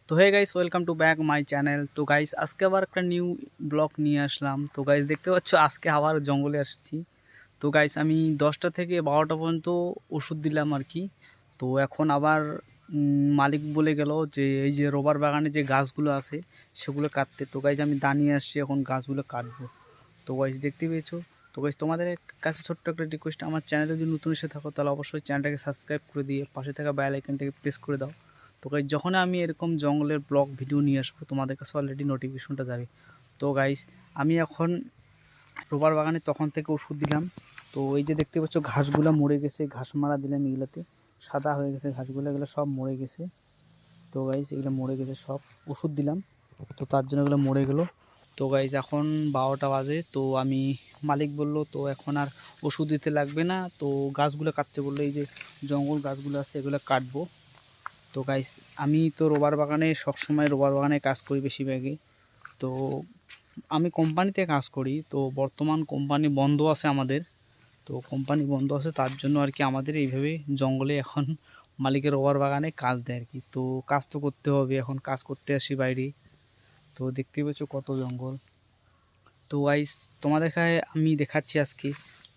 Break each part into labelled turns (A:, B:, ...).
A: তো hey guys, welcome to back my channel. তো guys, আজকে আবার একটা নিউ ব্লগ নিয়ে আসলাম। তো গাইস, দেখতে পাচ্ছ আজকে আবার জঙ্গলে আসছি। তো গাইস, আমি 10টা থেকে 12টা পর্যন্ত ওষুধ দিলাম আর কি। তো এখন আবার মালিক বলে গেল যে এই যে রবার বাগানে যে গাছগুলো আছে সেগুলো কাটতে। তো গাইস, আমি দাঁড়িয়ে আসছি, এখন গাছগুলো কাটবো। তো গাইস, দেখতে পেয়েছো। তো গাইস, তোমাদের কাছে ছোট্ট একটা রিকোয়েস্ট, আমার চ্যানেলে যদি নতুন এসে থাকো তাহলে অবশ্যই চ্যানেলটাকে সাবস্ক্রাইব করে দিয়ে পাশে থাকা বেল আইকনটাকে প্রেস করে দাও। তো গাইস, যখন আমি এরকম জঙ্গলের ব্লগ ভিডিও নিয়ে আসবো তোমাদের কাছে অলরেডি নোটিফিকেশনটা যাবে। তো গাইস, আমি এখন রোবার বাগানে তখন থেকে ওষুধ দিলাম। তো এই যে দেখতে পাচ্ছ ঘাসগুলো মরে গেছে, ঘাস মারা দিলাম এগুলোতে, সাদা হয়ে গেছে ঘাসগুলো, এগুলো সব মরে গেছে। তো গাইস, এগুলো মরে গেছে সব, ওষুধ দিলাম তো তার জন্য এগুলো মরে গেল। তো গাইস, এখন 12টা বাজে। তো আমি মালিক বলল তো এখন আর ওষুধ দিতে লাগবে না, তো গাছগুলো কাটতে বললো, এই যে জঙ্গল গাছগুলো আছে এগুলো কাটবো। তো গাইস, আমি তো রোবার বাগানে সবসময় রোবার বাগানে কাজ করি বেশিরভাগই। তো আমি কোম্পানিতে কাজ করি, তো বর্তমান কোম্পানি বন্ধ আছে আমাদের। তো কোম্পানি বন্ধ আছে তার জন্য আর কি আমাদের এইভাবে জঙ্গলে এখন মালিকের রোবার বাগানে কাজ দেয় আর কি। তো কাজ তো করতে হবে, এখন কাজ করতে আসি বাইরে। তো দেখতেই পাচ্ছ কত জঙ্গল। তো গাইস, তোমাদেরকে আমি দেখাচ্ছি আজকে।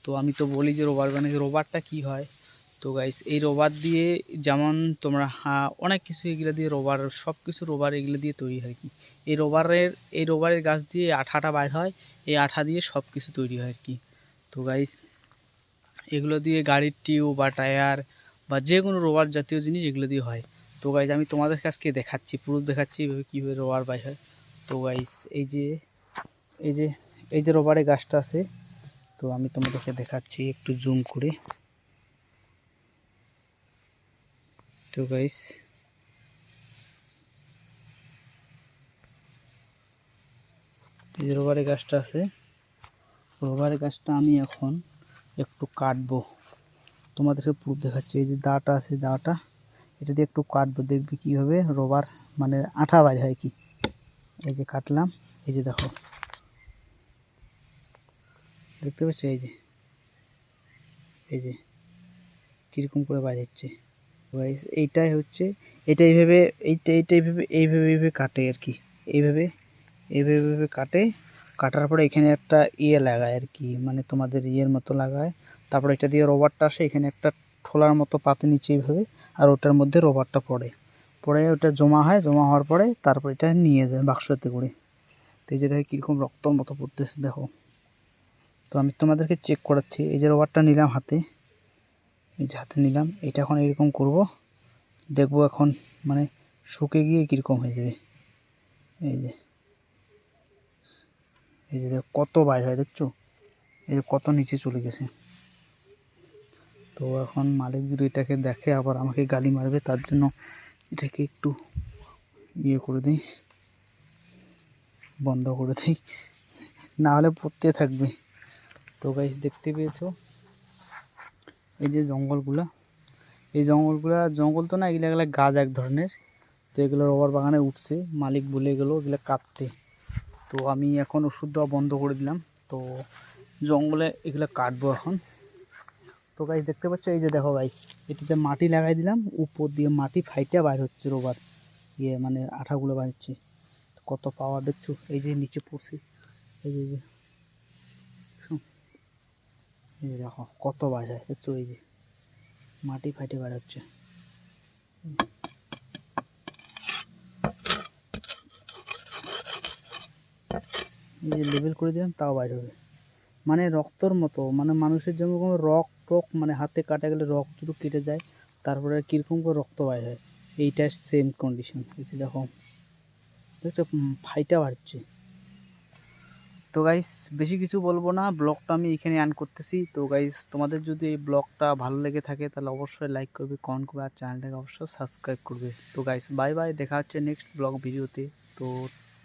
A: তো আমি তো বলি যে রোবার বাগানে রোবারটা কি হয়। তো গাইস, এই রবার দিয়ে যেমন তোমরা অনেক কিছু এগুলো দিয়ে রবার, সব কিছু রবার এগুলো দিয়ে তৈরি হয় কি। এই রবারের গাছ দিয়ে আঠাটা বাইর হয়, এই আঠা দিয়ে সব কিছু তৈরি হয় আর কি। তো গাইস, এগুলো দিয়ে গাড়ির টিউব বা টায়ার বা যে কোনো রবার জাতীয় জিনিস এগুলো দিয়ে হয়। তো গাইস, আমি তোমাদের কাছকে দেখাচ্ছি, প্রুফ দেখাচ্ছি এভাবে কীভাবে রবার বাইর হয়। তো গাইস, এই যে এই যে রবারের গাছটা আছে, তো আমি তোমাদেরকে দেখাচ্ছি একটু জুম করে। তো গাইস, এই যে রবারের গাছটা আছে, রবারের গাছটা আমি এখন একটু কাটবো, তোমাদেরকে প্রুফ দেখাচ্ছি। এই যে দাটা আছে, দাটা এটা দিয়ে একটু কাটবো, দেখবি কীভাবে রবার মানে আঠা বাইর হয় কি। এই যে কাটলাম, এই যে দেখো, দেখতে পাচ্ছ, এই যে কীরকম করে বাইর হচ্ছে। এইটাই হচ্ছে, এটা এইভাবে, এইভাবে কাটে আর কি। এইভাবে এইভাবে এইভাবে কাটে, কাটার পরে এখানে একটা ইয়ে লাগায় আর কি, মানে তোমাদের ইয়ের মতো লাগায়। তারপরে এটা দিয়ে রবারটা আসে, এখানে একটা ঠোলার মতো পাতে নিচে এইভাবে, আর ওটার মধ্যে রবারটা পড়ে, পরে ওটা জমা হয়, জমা হওয়ার পরে তারপর এটা নিয়ে যায় বাক্সতে করে। তো এই যে দেখো কীরকম রক্তর মতো পড়তেছে দেখো। তো আমি তোমাদেরকে চেক করাচ্ছি। এই যে রবারটা নিলাম হাতে, এই যে হাতে নিলাম, এটা এখন এরকম করব, দেখবো এখন মানে শুকে গিয়ে কীরকম হয়ে যাবে। এই যে এই যে দেখো কত বাইর হয়, দেখছো এই যে কত নিচে চলে গেছে। তো এখন মালিক যদি এটাকে দেখে আবার আমাকে গালি মারবে, তার জন্য এটাকে একটু ইয়ে করে দিই, বন্ধ করে দিই, না হলে পড়তে থাকবে। তো গাইস, দেখতে পেয়েছো এই যে জঙ্গলগুলা, এই জঙ্গল তো না, এগুলো গাছ এক ধরনের। তো এগুলো রবার বাগানে উঠছে, মালিক বলে গেলো এগুলো কাটতে। তো আমি এখন ওষুধ দেওয়া বন্ধ করে দিলাম। তো জঙ্গলে এগুলো কাটবো এখন। তো গাইস, দেখতে পাচ্ছ, এই যে দেখো গাইস, এটাতে মাটি লাগাই দিলাম, উপর দিয়ে মাটি ফাইটা বাইর হচ্ছে রোবার, ইয়ে মানে আঠাগুলো বাইর হচ্ছে। কত পাওয়ার দেখছো, এই যে নিচে পড়ছে, এই যে এই যে দেখো কত বাইর হয় দেখছো, এই যে মাটি ফাইটে বাইর হচ্ছে। এই যে লেবেল করে দিলাম তাও বাইর হবে, মানে রক্তর মতো, মানে মানুষের যেমন কোনো রক টক, মানে হাতে কাটা গেলে রক্ত দুটো কেটে যায়, তারপরে কীরকম করে রক্ত বাইর হয়, এইটার সেম কন্ডিশন। এই যে দেখো, দেখছো ফাইটা বাড়ছে। তো গাইস, বেশি কিছু বলবো না, ব্লগটা আমি এখানে এন্ড করতেছি। তো গাইস, তোমাদের যদি এই ব্লগটা ভালো লেগে থাকে তাহলে অবশ্যই লাইক করবে, কমেন্ট করবে, আর চ্যানেলটাকে অবশ্যই সাবস্ক্রাইব করবে। তো গাইস, বাই বাই, দেখা হচ্ছে নেক্সট ব্লগ ভিডিওতে। তো